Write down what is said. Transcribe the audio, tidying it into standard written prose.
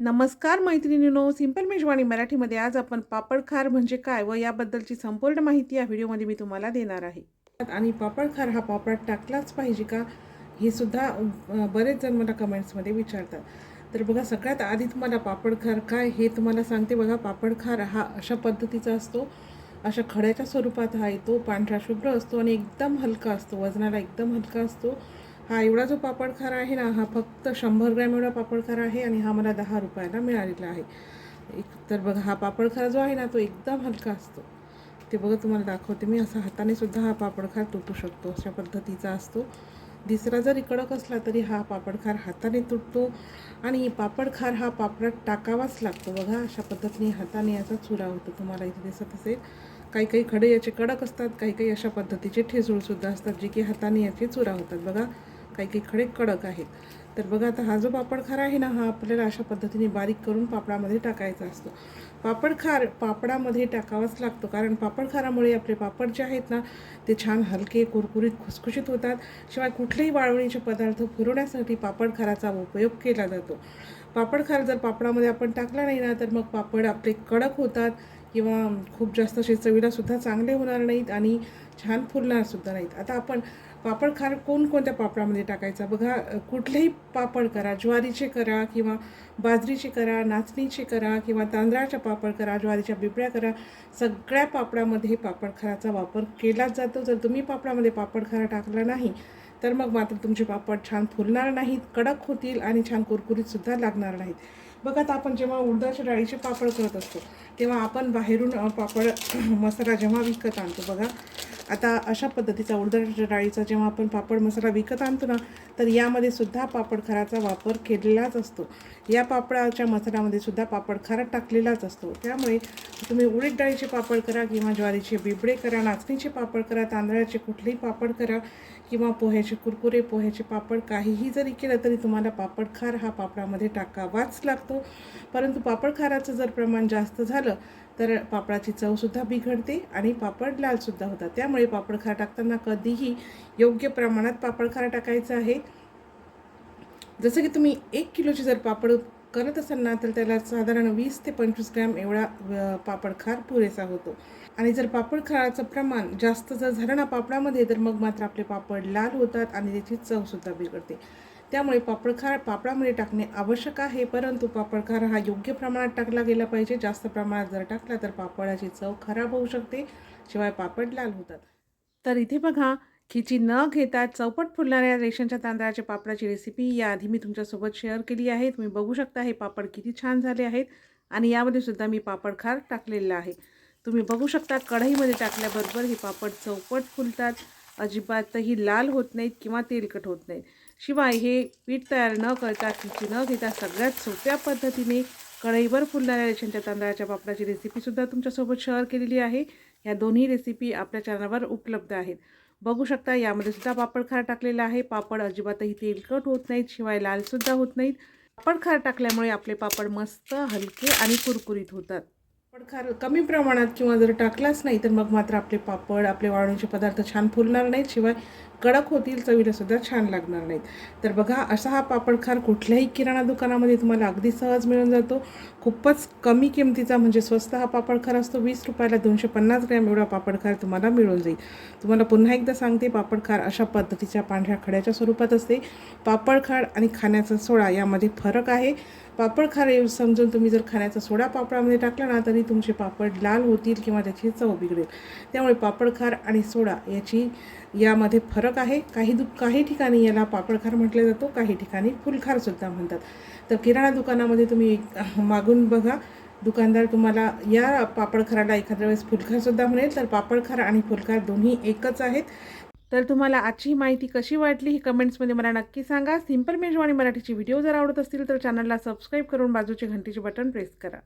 नमस्कार मैत्रिणींनो, सिंपल मेजवानी मराठीमध्ये आज आपण पापड खार म्हणजे काय व याबद्दलची संपूर्ण माहिती या व्हिडिओमध्ये मी तुम्हाला देणार आहे। आणि पापड खार हा पापड टाकलाच पाहिजे का, हे सुद्धा बरेच जण मला कमेंट्समध्ये विचारतात। तर बघा, सगळ्यात आधी तुम्हाला पापड खार काय हे तुम्हाला सांगते। बघा, पापड खार हा अशा पद्धतीचा असतो, अशा खड्याच्या स्वरूपात हा येतो, पांढरा शुभ्र असतो आणि एकदम हलका असतो, वजनाला एकदम हलका असतो। हा एवढा जो पापड खार आहे ना, हा फक्त 100 ग्रॅम एवढा पापड खार आहे आणि हा मला 10 रुपयाला मिळालेला आहे। तर बघा, हा पापड खार जो आहे ना, तो एकदम हलका असतो। ते बघा, तुम्हाला दाखवते मी। असा हाताने सुद्धा हा पापड खार तुटू शकतो, अशा पद्धतीचा असतो। दिसरा जरी कडक असला तरी हा पापड खार हाताने तुटतो आणि पापड खार हा पापडात टाकावाच लागतो। बघा, अशा पद्धतीने हाताने याचा चुरा होतो, तुम्हाला इथे दिसत असेल। काही काही खडे याचे कडक असतात, काही काही अशा पद्धतीचे ठिसूळसुद्धा असतात, जे की हाताने याचे चुरा होतात। बघा, काही काही खडे कडक आहेत। तर बघा, आता हा जो पापड खार आहे ना, हा आपल्याला अशा पद्धतीने बारीक करून पापडामध्ये टाकायचा असतो। पापड खार पापडामध्ये टाकावाच लागतो, कारण पापड खारामुळे आपले पापड जे आहेत ना, ते छान हलके, कुरकुरीत, खुसखुशीत होतात। शिवाय कुठलेही वाळवणीचे पदार्थ पुरवण्यासाठी पापड खाराचा उपयोग केला जातो। पापड खार जर पापडामध्ये आपण टाकला नाही ना, तर मग पापड आपले कडक होतात किंवा खूप जास्त असे चवीला सुद्धा चांगले होणार नाहीत आणि छान फुलणार सुद्धा नाहीत। आता आपण पापड खार कोणकोणत्या पापडामध्ये टाकायचा बघा, कुठलेही पापड करा, ज्वारीचे करा किंवा बाजरीचे करा, नाचणीचे करा किंवा तांदळाच्या पापड करा, ज्वारीच्या बिबळ्या करा, सगळ्या पापडामध्ये पापड खाराचा वापर केलाच जातो। जर तुम्ही पापडामध्ये पापड खारा टाकला नाही तर मग मात्र तुमचे पापड छान फुलणार नाहीत, कडक होतील आणि छान कुरकुरीतसुद्धा लागणार नाहीत। बघा, आता आपण जेव्हा उडदाच्या डाळीचे पापड करत असतो, तेव्हा आपण बाहेरून पापड मसाला जेव्हा विकत आणतो, बघा आता अशा पद्धतीचा उडदाच्या डाळीचा जेव्हा आपण पापड मसाला विकत आणतो ना, तर यामध्ये सुद्धा पापड खाराचा वापर केलेलाच असतो। या पापडाच्या मसाल्यामध्ये सुद्धा पापड खार टाकलेलाच असतो। त्यामुळे तुम्ही उडीद डाळीचे पापड करा किंवा ज्वारीचे बिबडे करा, नाचणीचे पापड करा, तांदळाचे कुठलेही पापड करा किंवा पोह्याचे कुरकुरे, पोह्याचे पापड, काहीही जरी केलं तरी तुम्हाला पापड खार हा पापडामध्ये टाकावाच लागतो। परंतु पापड खाराचं जर प्रमाण जास्त झालं तर पापडाची चवसुद्धा बिघडते आणि पापड लालसुद्धा होतात। त्यामुळे पापड खार टाकताना कधीही योग्य प्रमाणात पापड खार टाकायचं आहे। जसं की तुम्ही 1 किलोची जर पापड करत असाल ना, तर त्याला साधारण 20 ते 25 ग्रॅम एवढा पापड खार पुरेसा होतो। आणि जर पापड खाराचं प्रमाण जास्त जर झालं ना पापडामध्ये, तर मग मात्र आपले पापड लाल होतात आणि त्याची चवसुद्धा बिघडते। त्यामुळे पापड खार पापडामध्ये टाकणे आवश्यक आहे, परंतु पापड खार हा योग्य प्रमाणात टाकला गेला पाहिजे। जास्त प्रमाणात जर टाकला तर पापडाची चव खराब होऊ शकते, शिवाय पापड लाल होतात। तर इथे बघा, खिची न घेता चौपट फुलणाऱ्या रेशनच्या तांदळाच्या पापडाची रेसिपी याआधी मी तुमच्यासोबत शेअर केली आहे। तुम्ही बघू शकता हे पापड किती छान झाले आहेत आणि यामध्ये सुद्धा मी पापड खार टाकलेला आहे। तुम्ही बघू शकता, कढईमध्ये टाकल्याबरोबर हे पापड चौपट फुलतात, अजिबातही लाल होत नाहीत किंवा तेलकट होत नाहीत। शिवाय हे पीठ तयार न करता, खिची न घेता सगळ्यात सोप्या पद्धतीने कढईवर फुलणाऱ्या रेशनच्या तांदळाच्या पापडाची रेसिपीसुद्धा तुमच्यासोबत शेअर केलेली आहे। या दोन्ही रेसिपी आपल्या चॅनलवर उपलब्ध आहेत। बघू शकता, यामध्ये सुद्धा पापड खार टाकलेला आहे। पापड अजिबातही तेलकट होत नाहीत, शिवाय लालसुद्धा होत नाहीत। पापड खार टाकल्यामुळे आपले पापड मस्त हलके आणि कुरकुरीत होतात। पापड खार कमी प्रमाणात किंवा जर टाकलाच नाही तर मग मात्र आपले पापड, आपले वाळवणीचे पदार्थ छान फुलणार नाहीत, शिवाय कडक होतील, चवीला सुद्धा छान लागणार नाहीत। तर बघा, असा हा पापड खार कुठल्याही किराणा दुकानामध्ये तुम्हाला अगदी सहज मिळून जातो। खूपच कमी किमतीचा म्हणजे स्वस्त हा पापड खार असतो। 20 रुपयाला 250 ग्रॅम एवढा पापड खार तुम्हाला मिळून जाईल। तुम्हाला पुन्हा एकदा सांगते, पापड खार अशा पद्धतीच्या पांढऱ्या खड्याच्या स्वरूपात असते। पापड खार आणि खाण्याचा सोडा यामध्ये फरक आहे। पापड खार समजून तुम्ही जर खाण्याचा सोडा पापडामध्ये टाकला ना, तरी तुमचे पापड लाल होतील किंवा त्याची चव बिघडेल। त्यामुळे पापड खार आणि सोडा यामध्ये फरक आहे। काही ठिकाणी याला पापड खार म्हटलं जातो, काही ठिकाणी फुलखारसुद्धा म्हणतात। तर किराणा दुकानामध्ये तुम्ही मागून बघा, दुकानदार तुम्हाला या पापड खाराला एखाद्या वेळेस फुलखारसुद्धा म्हणेल। तर पापड खार आणि फुलखार दोन्ही एकच आहेत। तर तुम्हाला आजची माहिती कशी वाटली ही कमेंट्समध्ये मला नक्की सांगा। सिंपल मेजवानी मराठीची व्हिडिओ जर आवडत असतील तर चॅनलला सबस्क्राईब करून बाजूचे घंटीचे बटन प्रेस करा।